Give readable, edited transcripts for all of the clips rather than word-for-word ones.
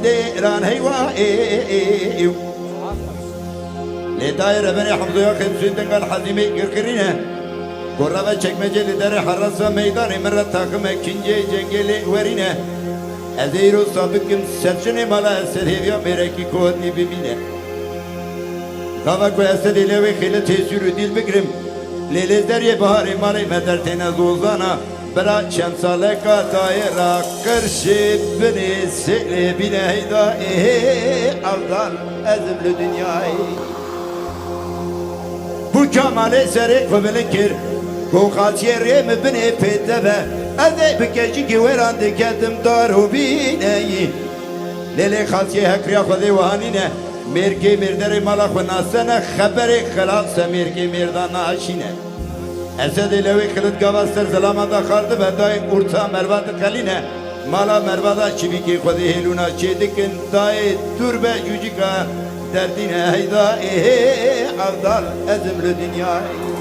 ديران هيوا لداير بني حمزة يا خمسين دنقل حزيمي كركرينه قربة çekmece lideri harrasa meydanı مرة takım ikinci cengeli verine Ezeyru sabıkım serçene mala serheviya mereki kodni bimine Kavak ve esed ile ve khile tesürü dil bikrim Lelezder ye bahari mali medertene zozana Bera şemsale katayra kırşı beni sile bine heyda Avdan ezimli dünyayı Bu kamale seri kıvılıkir Kukat yerim beni petebe Ede bikeci ki veran diketim daru bineyi Lele khasiye hekriya khudi vahanine Mirki mirderi malak ve nasene Khaberi khalakse mirki mirdana aşine Esed ilevi kılıt gavastır zalamada kardı ve daim urta mervadı kaline Mala mervada çiviki khudi heluna çedikin daim turbe cücika Derdine heyda avdal ezimlü dünyayı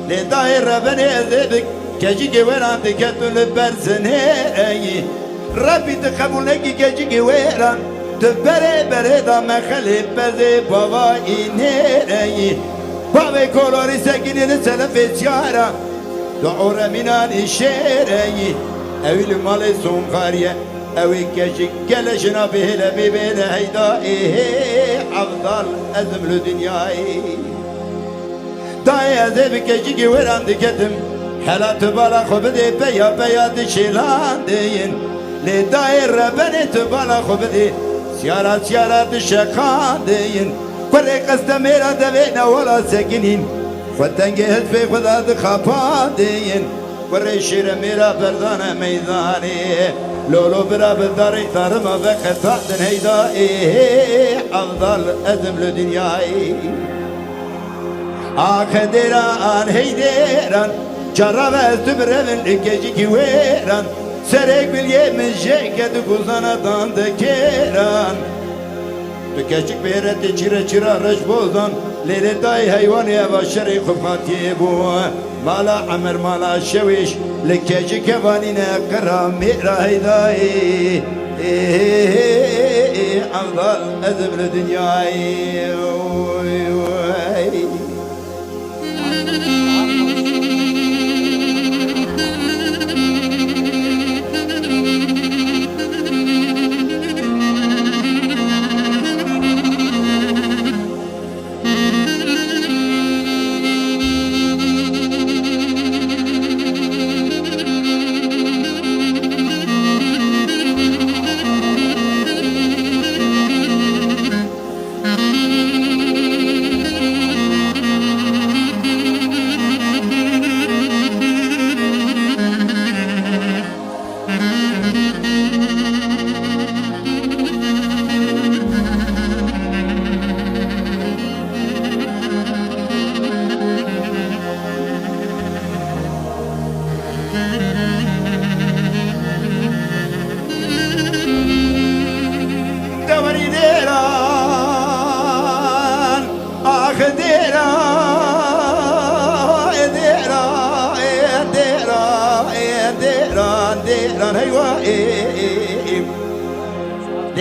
لداير بني ذبك كجي جويران دكتل برزني ربي تقبلك كجي جويران تبري بريدا مخلي بزي بابا إنيري بابي كولوري سكيني لسلف سيارة دعور منان الشيري أوي المالي سونقارية أوي كجي كلشنا بهلا بيبينا هيدا أفضل أزم لدنياي داي ذبك جيجي وران دكتم حالات بالا خبدي بيا بيا دشيلان دين لداير بني تبالا خبدي سيارات سيارات شقان دين فرق استميرا دبينا ولا سكنين فتنجي هدفي خدا دخابان دين ورشير ميرا بردانا ميداني لولو برا بداري تارما بخطا دن هيدا أفضل أزم لدنياي Akderan heyderan Çarabez tübrevin ikeci kiveran Serek bilye meceket kuzanadan dekeran Tükecik beyreti çire çira reşbozdan Lele day hayvan yavaşları kufatiye bu Mala amir mala şeviş Lekeci kevanine karami rahidai Avdal ezimli dünyayı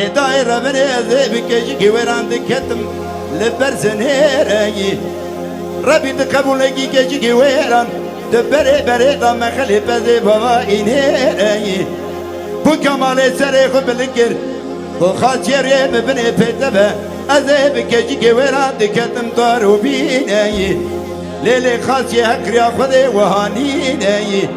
لدائرة من ذيبك يجي ويران دكتم لبرزنيري ربي تقبلك يجي ويران دبري بري ضم خليفة ذي بوائنيري بو كمال سريخ بالكر وخاتير ببني بيتبه أذيبك يجي ويران دكتم دارو بيني ليلي خاتي هكري أخذي وهانيني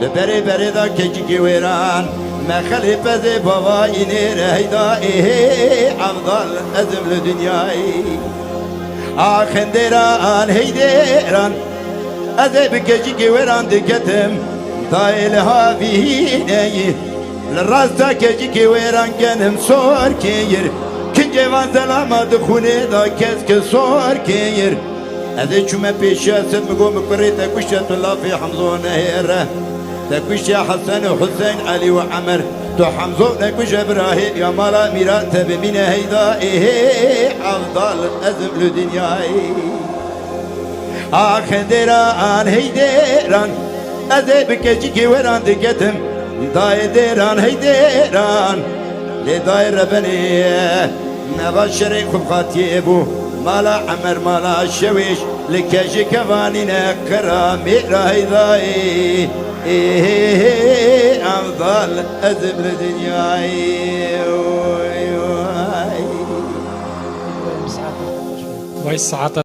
دبري بري ذا كيجي ويران ما خليفة ذي بوائنيري هيدا إيه أفضل أزم لدنياي خنديران هيديران أذيبك يجي ويران دكتم طايلها فيني للراستا كيجي ويران كنم صور كير كنجوان زلاما دخوني دا كسك صور كير أذي شو ما بيشا ست مقوم بريتا كشت الله في حمزون هيره تكوش يا حسن وحسين علي وعمر تو حمزون تكوش إبراهيم يا مالا ميرات بمين هيدا إيه أفضل أزم لدنياي خنديران هيديران أذيبك يجي ويران دقتم دايديران هيديران لداير بني نبشري خبخاتي ابو مالا عمر مالا شويش لكاجي كفاني نكرامي رايضاي إيه أفضل أزم لدنياي ويسعد